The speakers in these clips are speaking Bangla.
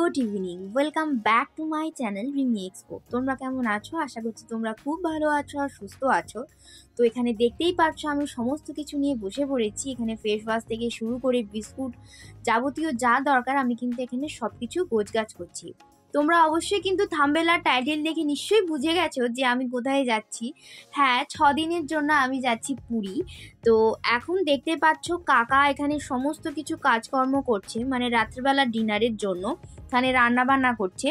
Good evening, welcome back to my channel Rimi expo. তোমরা কেমন আছো? আশা করছি তোমরা খুব ভালো আছো আর সুস্থ আছো। তো এখানে দেখতেই পাচ্ছ আমি সমস্ত কিছু নিয়ে বসে পড়েছি। এখানে ফেস ওয়াশ থেকে শুরু করে বিস্কুট যাবতীয় যা দরকার আমি কিন্তু এখানে সবকিছু গোছগাছ করছি। তোমরা অবশ্যই কিন্তু থাম্বনেল আর টাইটেল দেখে নিশ্চয়ই বুঝে গেছো যে আমি কোথায় যাচ্ছি। হ্যাঁ, 6 দিনের জন্য আমি যাচ্ছি পুরী। তো এখন দেখতে পাচ্ছ কাকা এখানে সমস্ত কিছু কাজকর্ম করছে, মানে রাত্রিবেলা ডিনারের জন্য এখানে রান্না বান্না করছে।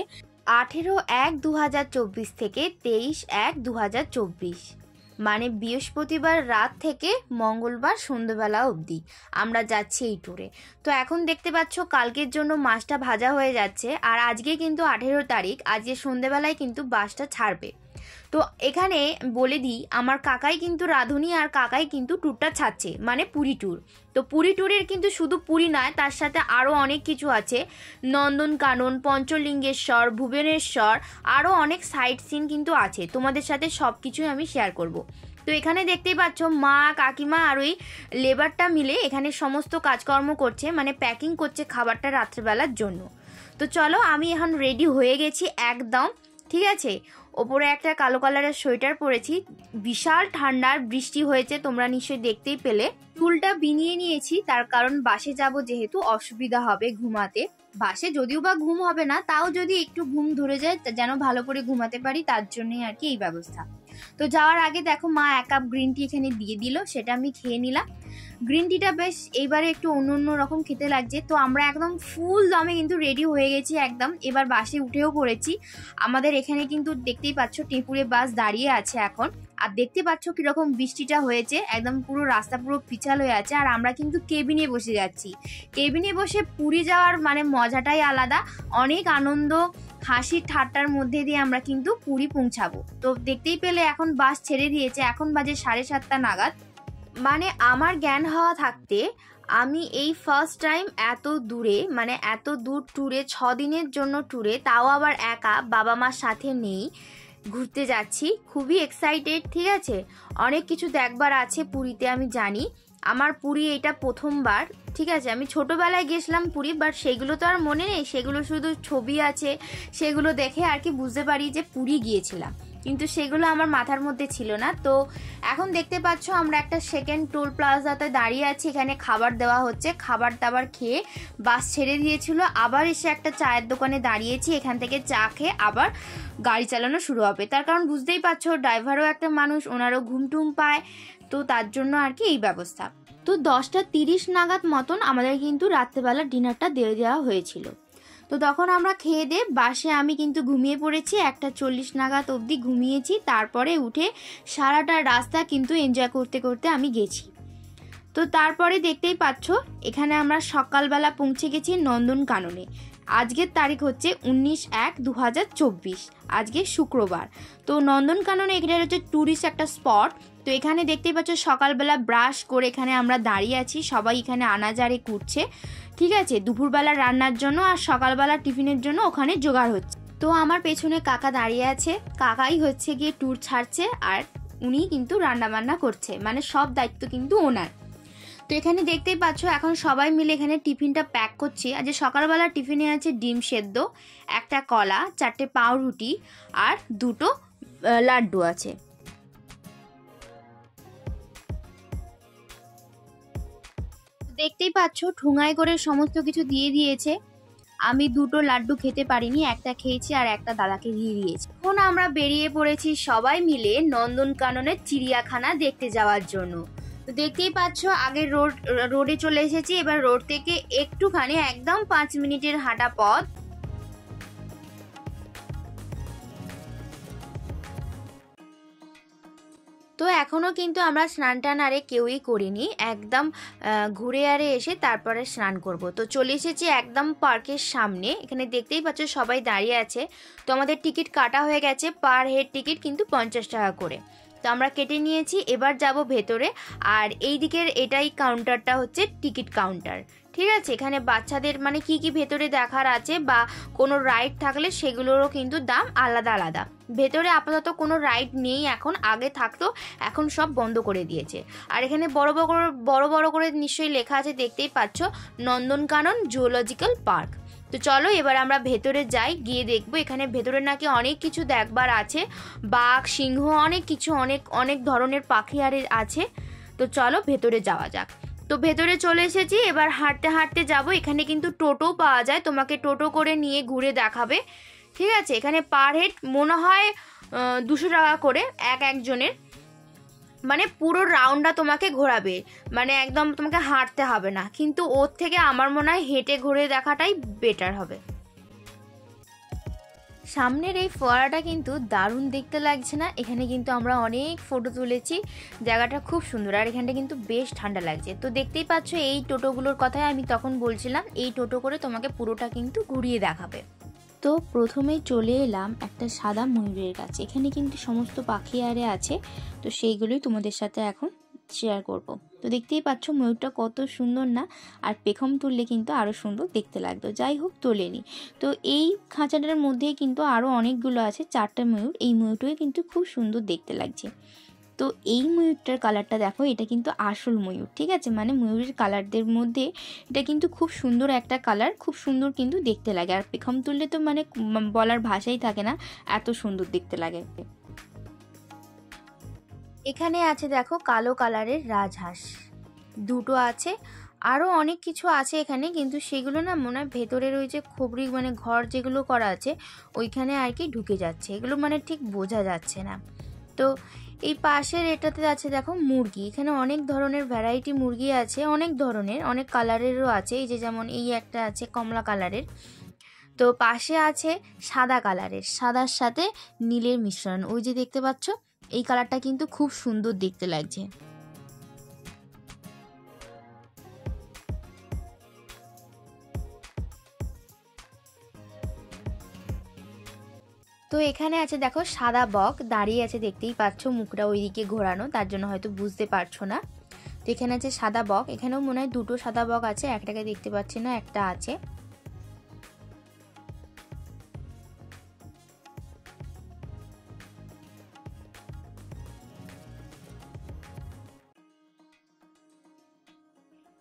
18/1/2024 থেকে 23/1/2024, মানে বৃহস্পতিবার রাত থেকে মঙ্গলবার সন্ধ্যেবেলা অবধি আমরা যাচ্ছি এই ট্যুরে। তো এখন দেখতে পাচ্ছ কালকের জন্য মাছটা ভাজা হয়ে যাচ্ছে, আর আজকে কিন্তু 18 তারিখ, আজকে সন্ধ্যেবেলায় কিন্তু বাসটা ছাড়বে। তো এখানে বলে দিই, আমার কাকাই কিন্তু রাঁধুনি আর কাকাই কিন্তু ট্যুরটা ছাড়ছে, মানে পুরী ট্যুর। তো পুরী ট্যুরের কিন্তু শুধু পুরী নয়, তার সাথে আরও অনেক কিছু আছে। নন্দনকানন, পঞ্চলিঙ্গেশ্বর, ভুবনেশ্বর, আরও অনেক সাইট সিন কিন্তু আছে। তোমাদের সাথে সব কিছুই আমি শেয়ার করব। তো এখানে দেখতেই পাচ্ছ মা, কাকিমা আর ওই লেবারটা মিলে এখানে সমস্ত কাজকর্ম করছে, মানে প্যাকিং করছে খাবারটা রাত্রেবেলার জন্য। তো চলো, আমি এখন রেডি হয়ে গেছি একদম, ঠিক আছে। ওপরে একটা কালো কালারের সোয়েটার পরেছি, বিশাল ঠান্ডার বৃষ্টি হয়েছে, তোমরা নিশ্চয়ই দেখতেই পেলে। চুলটা বিনিয়ে নিয়েছি, তার কারণ বাসে যাব যেহেতু অসুবিধা হবে ঘুমাতে। বাসে যদিও বা ঘুম হবে না, তাও যদি একটু ঘুম ধরে যায় যেন ভালো করে ঘুমাতে পারি, তার জন্যই আর কি এই ব্যবস্থা। তো যাওয়ার আগে দেখো মা 1 কাপ গ্রিন টি এখানে দিয়ে দিল, সেটা আমি খেয়ে নিলাম। গ্রিন টিটা বেশ এইবারে একটু অন্য রকম খেতে লাগছে। তো আমরা একদম ফুল দমে কিন্তু রেডি হয়ে গেছি একদম, এবার বাসে উঠেও পড়েছি। আমাদের এখানে কিন্তু দেখতেই পাচ্ছ টেম্পুরে বাস দাঁড়িয়ে আছে এখন, আর দেখতে পাচ্ছ কিরকম বৃষ্টিটা হয়েছে, একদম পুরো রাস্তা পুরো পিছল হয়ে আছে। আর আমরা কিন্তু কেবিনে বসে যাচ্ছি। কেবিনে বসে পুরী যাওয়ার মানে মজাটাই আলাদা, অনেক আনন্দ হাসি ঠাট্টার মধ্যে দিয়ে আমরা কিন্তু পুরী পৌঁছাবো। তো দেখতেই পেলে এখন বাস ছেড়ে দিয়েছে, এখন বাজে 7:30 নাগাদ। মানে আমার জ্ঞান হওয়া থাকতে আমি এই ফার্স্ট টাইম এত দূরে, মানে এত দূর ট্যুরে, 6 দিনের জন্য ট্যুরে, তাও আবার একা, বাবা মার সাথে নেই, ঘুরতে যাচ্ছি। খুবই এক্সাইটেড, ঠিক আছে। অনেক কিছু দেখবার আছে পুরীতে, আমি জানি। আমার পুরী এটা প্রথমবার, ঠিক আছে। আমি ছোটোবেলায় গেছিলাম পুরী, বাট সেগুলো তো আর মনে নেই, সেগুলো শুধু ছবি আছে, সেগুলো দেখে আর কি বুঝতে পারি যে পুরী গিয়েছিলাম, কিন্তু সেগুলো আমার মাথার মধ্যে ছিল না। তো এখন দেখতে পাচ্ছ আমরা একটা সেকেন্ড টোল প্লাজাতে দাঁড়িয়ে আছি, এখানে খাবার দেওয়া হচ্ছে। খাবার দাবার খেয়ে বাস ছেড়ে দিয়েছিল, আবার এসে একটা চায়ের দোকানে দাঁড়িয়েছি, এখান থেকে চা খেয়ে আবার গাড়ি চালানো শুরু হবে। তার কারণ বুঝতেই পারছো, ড্রাইভারও একটা মানুষ, ওনারও ঘুমটুম পায়, তো তার জন্য আর কি এই ব্যবস্থা। তো 10:30 নাগাদ মতন আমাদের কিন্তু রাত্রেবেলা ডিনারটা দিয়ে দেওয়া হয়েছিল। তো তখন আমরা খেয়ে দিয়ে বাসে আমি কিন্তু ঘুমিয়ে পড়েছি, 1:40 নাগাদ অবধি ঘুমিয়েছি। তারপরে উঠে সারাটা রাস্তা কিন্তু এনজয় করতে করতে আমি গেছি। তো তারপরে দেখতেই পাচ্ছ এখানে আমরা সকালবেলা পৌঁছে গেছি নন্দনকাননে। আজকের তারিখ হচ্ছে 19/1/2024, আজকে শুক্রবার। তো নন্দনকাননে এখানে হচ্ছে ট্যুরিস্ট একটা স্পট। তো এখানে দেখতেই পাচ্ছ সকালবেলা ব্রাশ করে এখানে আমরা দাঁড়িয়ে আছি, সবাই এখানে আনাজারে করছে, ঠিক আছে, দুপুরবেলা রান্নার জন্য আর সকালবেলা টিফিনের জন্য ওখানে জোগাড় হচ্ছে। তো আমার পেছনে কাকা দাঁড়িয়ে আছে, কাকাই হচ্ছে গিয়ে ট্যুর ছাড়ছে, আর উনি কিন্তু রান্না বান্না করছে, মানে সব দায়িত্ব কিন্তু ওনার। তো এখানে দেখতেই পাচ্ছ এখন সবাই মিলে এখানে টিফিনটা প্যাক করছি। আজ সকালবেলা টিফিনে আছে ডিম সেদ্ধ, একটা কলা, 4টে পাউরুটি আর 2টো লাড্ডু আছে। দেখতেই পাচ্ছ ঠুঙায় করে সমস্ত কিছু দিয়ে দিয়েছে। আমি 2টো লাড্ডু খেতে পারিনি, একটা খেয়েছি আর একটা দাদাকে দিয়ে দিয়েছি। এখন আমরা বেরিয়ে পড়েছি সবাই মিলে নন্দনকাননের চিড়িয়াখানা দেখতে যাওয়ার জন্য। তো দেখতেই পাচ্ছ আগে রোডে চলে এসেছি, এবার রোড থেকে একটুখানি একদম 5 মিনিটের হাঁটা পথ। তো এখনও কিন্তু আমরা স্নান টান আরে কেউই করিনি, একদম ঘুরে আরে এসে তারপরে স্নান করব। তো চলে এসেছি একদম পার্কের সামনে, এখানে দেখতেই পাচ্ছ সবাই দাঁড়িয়ে আছে। তো আমাদের টিকিট কাটা হয়ে গেছে, পার হেড টিকিট কিন্তু 50 টাকা করে। তো আমরা কেটে নিয়েছি, এবার যাব ভেতরে। আর এই দিকের এটাই কাউন্টারটা হচ্ছে টিকিট কাউন্টার, ঠিক আছে। এখানে বাচ্চাদের মানে কি কি ভেতরে দেখার আছে বা কোনো রাইড থাকলে সেগুলোরও কিন্তু দাম আলাদা আলাদা। ভেতরে আপাতত কোনো রাইড নেই এখন, আগে থাকতো, এখন সব বন্ধ করে দিয়েছে। আর এখানে বড় বড় করে নিশ্চয়ই লেখা আছে, দেখতেই পাচ্ছ, নন্দনকানন জুওলজিক্যাল পার্ক। তো চলো এবার আমরা ভেতরে যাই, গিয়ে দেখবো এখানে ভেতরে নাকি অনেক কিছু দেখবার আছে, বাঘ, সিংহ, অনেক কিছু, অনেক অনেক ধরনের পাখি আর আছে। তো চলো ভেতরে যাওয়া যাক। তো ভেতরে চলে এসেছি, এবার হাঁটতে হাঁটতে যাব। এখানে কিন্তু টোটো পাওয়া যায়, তোমাকে টোটো করে নিয়ে ঘুরে দেখাবে, ঠিক আছে। এখানে পার হেড মনে হয় 200 টাকা করে একজনের, মানে পুরো রাউন্ডটা তোমাকে ঘোরাবে, মানে একদম তোমাকে হাঁটতে হবে না, কিন্তু ওর থেকে আমার মনে হয় হেঁটে ঘুরে দেখাটাই বেটার হবে। সামনের এই ফোয়ারাটা কিন্তু দারুণ দেখতে লাগছে না? এখানে কিন্তু আমরা অনেক ফটো তুলেছি, জায়গাটা খুব সুন্দর, আর এখানটা কিন্তু বেশ ঠান্ডা লাগছে। তো দেখতেই পাচ্ছ এই টোটোগুলোর কথাই আমি তখন বলছিলাম, এই টোটো করে তোমাকে পুরোটা কিন্তু ঘুরিয়ে দেখাবে। তো প্রথমেই চলে এলাম একটা সাদা ময়ূরের কাছে, এখানে কিন্তু সমস্ত পাখি আরে আছে, তো সেইগুলোই তোমাদের সাথে এখন শেয়ার করব। তো দেখতেই পাচ্ছ ময়ূরটা কত সুন্দর না, আর পেখম তুললে কিন্তু আরও সুন্দর দেখতে লাগতো। যাই হোক, তোলেনি। তো এই খাঁচাটার মধ্যেই কিন্তু আরও অনেকগুলো আছে, 4টা ময়ূর। এই ময়ূরটাকে কিন্তু খুব সুন্দর দেখতে লাগছে। তো এই ময়ূরটার কালারটা দেখো, এটা কিন্তু আসল ময়ূর, ঠিক আছে, মানে ময়ূরের কালারদের মধ্যে এটা কিন্তু খুব সুন্দর একটা কালার, খুব সুন্দর কিন্তু দেখতে লাগে। আর পেখম তুললে তো মানে বলার ভাষাই থাকে না, এত সুন্দর দেখতে লাগে। এখানে আছে দেখো কালো কালারের রাজহাঁস, 2টো আছে, আরও অনেক কিছু আছে এখানে, কিন্তু সেগুলো না মনে হয় ভেতরের ওই যে খবরি মানে ঘর যেগুলো করা আছে ওইখানে আর কি ঢুকে যাচ্ছে, এগুলো মানে ঠিক বোঝা যাচ্ছে না। তো এই পাশের এটাতে আছে দেখো মুরগি, এখানে অনেক ধরনের ভ্যারাইটি মুরগি আছে, অনেক ধরনের, অনেক কালারেরও আছে। এই যে যেমন এই একটা আছে কমলা কালারের, তো পাশে আছে সাদা কালারের, সাদার সাথে নীলের মিশ্রণ, ওই যে দেখতে পাচ্ছ, এই কালারটা কিন্তু খুব সুন্দর দেখতে লাগছে। তো এখানে আছে দেখো সাদা বক দাঁড়িয়ে আছে, দেখতেই পাচ্ছ, মুখটা ওইদিকে ঘোরানো, তার জন্য হয়তো বুঝতে পারছো না। তো এখানে আছে সাদা বক, এখানেও মনে হয় 2টো সাদা বক আছে, একটাকে দেখতে পাচ্ছি না, একটা আছে।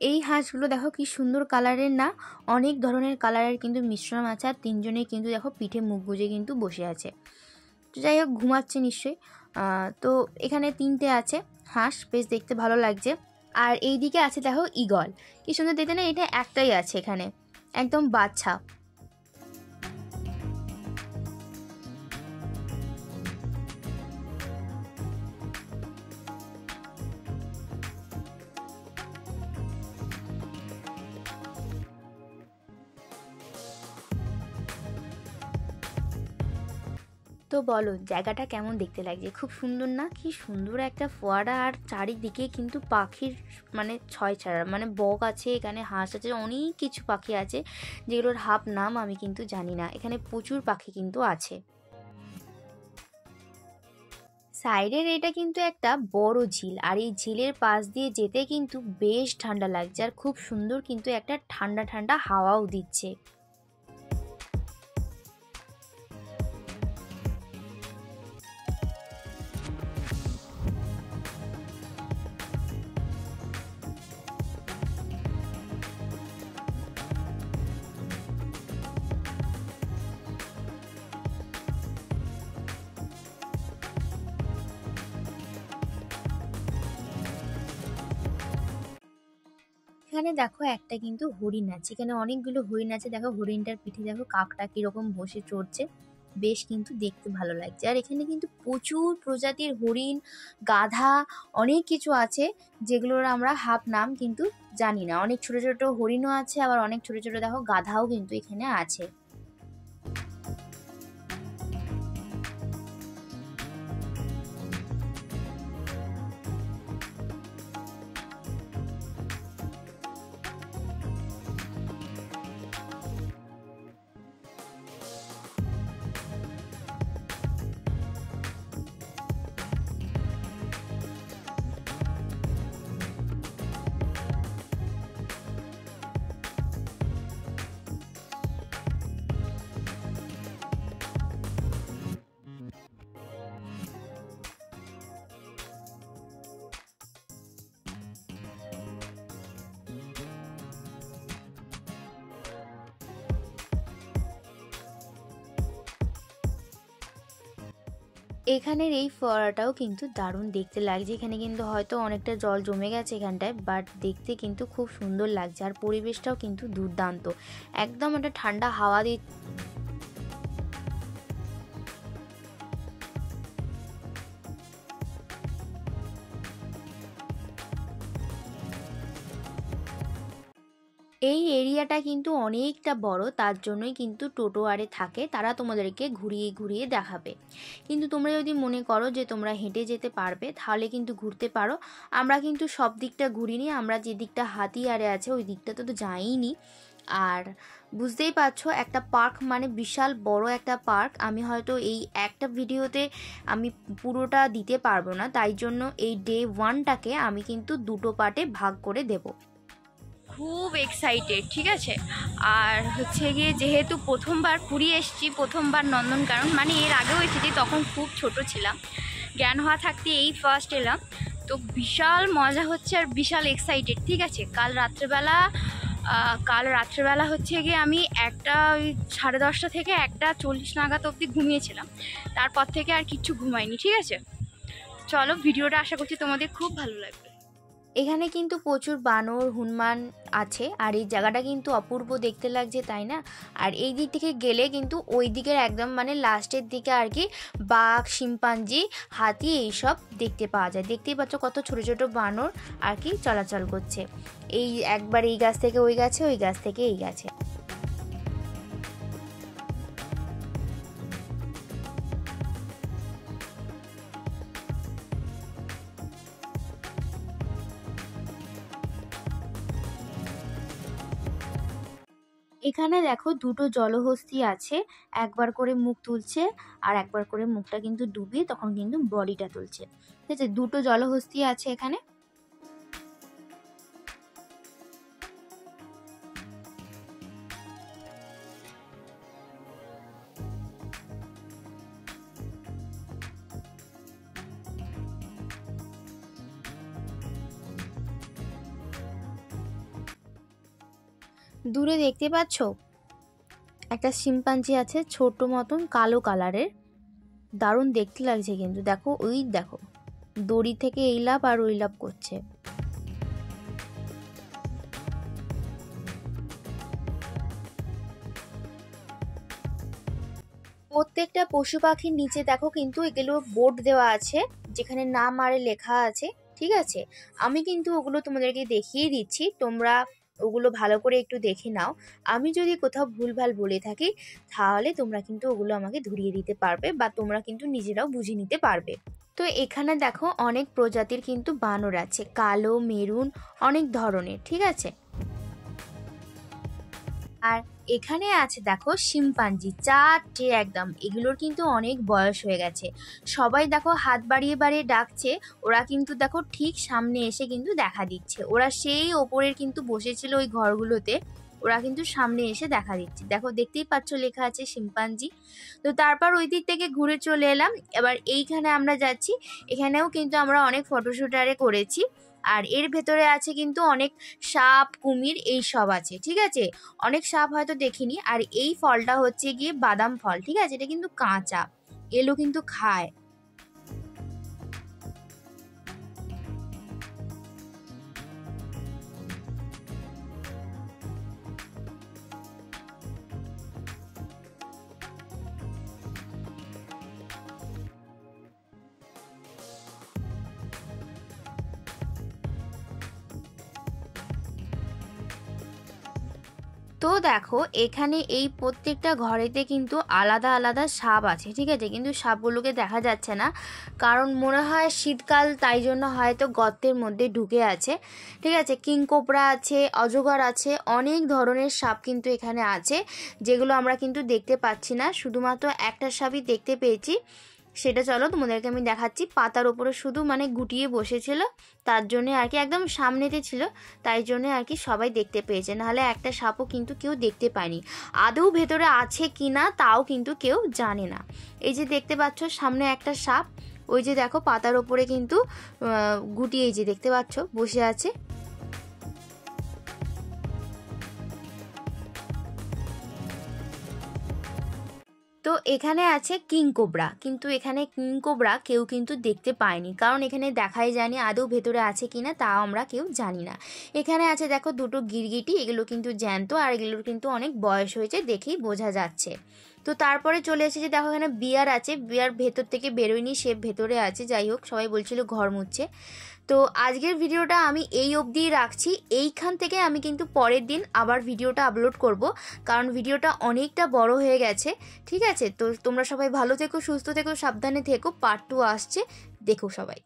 এই হাঁসগুলো দেখো কি সুন্দর কালারের না, অনেক ধরনের কালারের কিন্তু মিশ্রণ আছে, আর 3জনে কিন্তু দেখো পিঠে মুখ গুজে কিন্তু বসে আছে। তো যাই হোক, ঘুমাচ্ছে নিশ্চয়ই। তো এখানে 3টে আছে হাঁস, বেশ দেখতে ভালো লাগছে। আর এই দিকে আছে দেখো ঈগল, কি সুন্দর দেখতে না, এটা একটাই আছে এখানে, একদম বাচ্চা। তো বলো জায়গাটা কেমন দেখতে লাগছে? খুব সুন্দর না? কি সুন্দর একটা ফোয়ারা, আর চারিদিকে কিন্তু পাখির মানে ছয় ছাড়া, মানে বক আছে, এখানে হাঁস আছে, অনেক কিছু পাখি আছে যেগুলোর হাফ নাম আমি কিন্তু জানি না। এখানে প্রচুর পাখি কিন্তু আছে। সাইডের এটা কিন্তু একটা বড় ঝিল, আর এই ঝিলের পাশ দিয়ে যেতে কিন্তু বেশ ঠান্ডা লাগছে, আর খুব সুন্দর কিন্তু একটা ঠান্ডা ঠান্ডা হাওয়াও দিচ্ছে। এখানে দেখো একটা কিন্তু হরিণ আছে, এখানে অনেকগুলো হরিণ আছে, দেখো হরিণটার পিঠে দেখো কাকটা কিরকম বসে চড়ছে, বেশ কিন্তু দেখতে ভালো লাগছে। আর এখানে কিন্তু প্রচুর প্রজাতির হরিণ, গাধা, অনেক কিছু আছে যেগুলোর আমরা হাফ নাম কিন্তু জানি না। অনেক ছোট ছোট হরিণও আছে, আবার অনেক ছোট ছোট দেখো গাধাও কিন্তু এখানে আছে। এখানের এই ফোয়ারাটাও কিন্তু দারুণ দেখতে লাগছে। এখানে কিন্তু হয়তো অনেকটা জল জমে গেছে এখানটায়, বাট দেখতে কিন্তু খুব সুন্দর লাগছে। আর পরিবেশটাও কিন্তু দুর্দান্ত, একদম একটা ঠান্ডা হাওয়া দিয়ে। এই এরিয়াটা কিন্তু অনেকটা বড়, তার জন্যই কিন্তু টোটোয়ারে থাকে, তারা তোমাদেরকে ঘুরিয়ে ঘুরিয়ে দেখাবে। কিন্তু তোমরা যদি মনে করো যে তোমরা হেঁটে যেতে পারবে, তাহলে কিন্তু ঘুরতে পারো। আমরা কিন্তু সব দিকটা ঘুরিনি, আমরা যে দিকটা হাতিয়ারে আছে ওই দিকটা তো যাইনি। আর বুঝতেই পারছো, একটা পার্ক মানে বিশাল বড় একটা পার্ক। আমি হয়তো এই একটা ভিডিওতে আমি পুরোটা দিতে পারবো না, তাই জন্য এই ডে 1টাকে আমি কিন্তু দুটো পার্টে ভাগ করে দেবো। খুব এক্সাইটেড, ঠিক আছে। আর হচ্ছে গিয়ে যেহেতু প্রথমবার পুরী এসেছি, প্রথমবার নন্দনকানন, মানে এর আগেও এসেছি, তখন খুব ছোট ছিলাম, জ্ঞান হওয়া থাকতে এই ফার্স্ট এলাম। তো বিশাল মজা হচ্ছে আর বিশাল এক্সাইটেড, ঠিক আছে। কাল রাত্রেবেলা হচ্ছে গিয়ে আমি 10:30 থেকে 1:40 নাগাদ অবধি ঘুমিয়েছিলাম। তারপর থেকে আর কিচ্ছু ঘুমাইনি, ঠিক আছে। চলো, ভিডিওটা আশা করছি তোমাদের খুব ভালো লাগবে। এখানে কিন্তু প্রচুর বানর হনুমান আছে, আর এই জায়গাটা কিন্তু অপূর্ব দেখতে লাগছে, তাই না? আর এই দিক থেকে গেলে কিন্তু ওই দিকের একদম মানে লাস্টের দিকে আর কি বাঘ, শিম্পাঞ্জি, হাতি এইসব দেখতে পাওয়া যায়। দেখতেই পাচ্ছ কত ছোট ছোট বানর আর কি চলাচল করছে, এই একবার এই গাছ থেকে ওই গাছে, ওই গাছ থেকে এই গাছে। এখানে দেখো দুটো জলহস্তী আছে, একবার করে মুখ তুলছে আর একবার করে মুখটা কিন্তু ডুবিয়ে তখন কিন্তু বডিটা তুলছে, ঠিক আছে। দুটো জলহস্তী আছে এখানে। দূরে দেখতে পাচ্ছ একটা শিম্পাঞ্জি আছে, ছোট মতন কালো কালারের, দারুণ দেখতে লাগছে কিন্তু। দেখো ওই দেখো দড়ি থেকে এই লাভ আর ওই লাভ করছে। প্রত্যেকটা পশু পাখির নিচে দেখো কিন্তু এগুলো বোর্ড দেওয়া আছে, যেখানে নাম আরে লেখা আছে, ঠিক আছে। আমি কিন্তু ওগুলো তোমাদেরকে দেখিয়ে দিচ্ছি, তোমরা ওগুলো ভালো করে একটু দেখে নাও। আমি যদি কোথাও ভুলভাল বলে থাকি, তাহলে তোমরা কিন্তু ওগুলো আমাকে ধরিয়ে দিতে পারবে, বা তোমরা কিন্তু নিজেরাও বুঝে নিতে পারবে। তো এখানে দেখো অনেক প্রজাতির কিন্তু বানর আছে, কালো, মেরুন, অনেক ধরনের, ঠিক আছে। আর এখানে আছে দেখো শিম্পাঞ্জি, চারটে একদম, এগুলোর কিন্তু অনেক বয়স হয়ে গেছে। সবাই দেখো হাত বাড়িয়ে বাড়িয়ে ডাকছে, ওরা কিন্তু দেখো ঠিক সামনে এসে কিন্তু দেখা দিচ্ছে। ওরা সেই ওপরের কিন্তু বসেছিল ওই ঘরগুলোতে, ওরা কিন্তু সামনে এসে দেখা দিচ্ছে। দেখো দেখতেই পাচ্ছ লেখা আছে শিম্পাঞ্জি। তো তারপর ওই দিক থেকে ঘুরে চলে এলাম, এবার এইখানে আমরা যাচ্ছি। এখানেও কিন্তু আমরা অনেক ফটোশ্যুট করেছি। আর এর ভেতরে আছে কিন্তু অনেক সাপ, কুমির এই সব আছে, ঠিক আছে। অনেক সাপ হয়তো দেখিনি। আর এই ফলটা হচ্ছে গিয়ে বাদাম ফল, ঠিক আছে, এটা কিন্তু কাঁচা, এলো কিন্তু খায়। তো দেখো এখানে এই প্রত্যেকটা ঘরেতে কিন্তু আলাদা আলাদা সাপ আছে, ঠিক আছে, কিন্তু সাপগুলোকে দেখা যাচ্ছে না, কারণ মনে হয় শীতকাল, তাই জন্য হয়তো গর্তের মধ্যে ঢুকে আছে, ঠিক আছে। কিংকোবরা আছে, অজগর আছে, অনেক ধরনের সাপ কিন্তু এখানে আছে, যেগুলো আমরা কিন্তু দেখতে পাচ্ছি না। শুধুমাত্র একটা সাপই দেখতে পেয়েছি, সেটা চলো তোমাদেরকে আমি দেখাচ্ছি। পাতার উপরে শুধু মানে গুটিয়ে বসেছিল, তার জন্য আর কি একদম সামনেতে ছিল, তাই জন্য আর কি সবাই দেখতে পেয়েছে, নাহলে একটা সাপও কিন্তু কেউ দেখতে পায়নি। আদৌ ভেতরে আছে কি না তাও কিন্তু কেউ জানে না। এই যে দেখতে পাচ্ছ সামনে একটা সাপ, ওই যে দেখো পাতার ওপরে কিন্তু গুটিয়ে, এই যে দেখতে পাচ্ছ বসে আছে। তো এখানে আছে কিং কোবরা, কিন্তু এখানে কিং কোবরা কেউ কিন্তু দেখতে পায়নি, কারণ এখানে দেখাই যায়নি আদৌ ভেতরে আছে কি না, তাও আমরা কেউ জানি না। এখানে আছে দেখো দুটো গিরগিটি, এগুলো কিন্তু জ্যান্ত, আর এগুলোর কিন্তু অনেক বয়স হয়েছে, দেখেই বোঝা যাচ্ছে। তো তারপরে চলে এসেছে দেখো এখানে বিয়ার আছে, বিয়ার ভেতর থেকে বেরোয়নি, সে ভেতরে আছে। যাই হোক, সবাই বলছিল ঘর মুচ্ছে। তো আজকের ভিডিওটা আমি এই অবধিই রাখছি। এইখান থেকে আমি কিন্তু পরের দিন আবার ভিডিওটা আপলোড করব, কারণ ভিডিওটা অনেকটা বড় হয়ে গেছে। ঠিক আছে, তো তোমরা সবাই ভালো থেকো, সুস্থ থেকো, সাবধানে থেকো। পার্ট 2 আসছে, দেখো সবাই।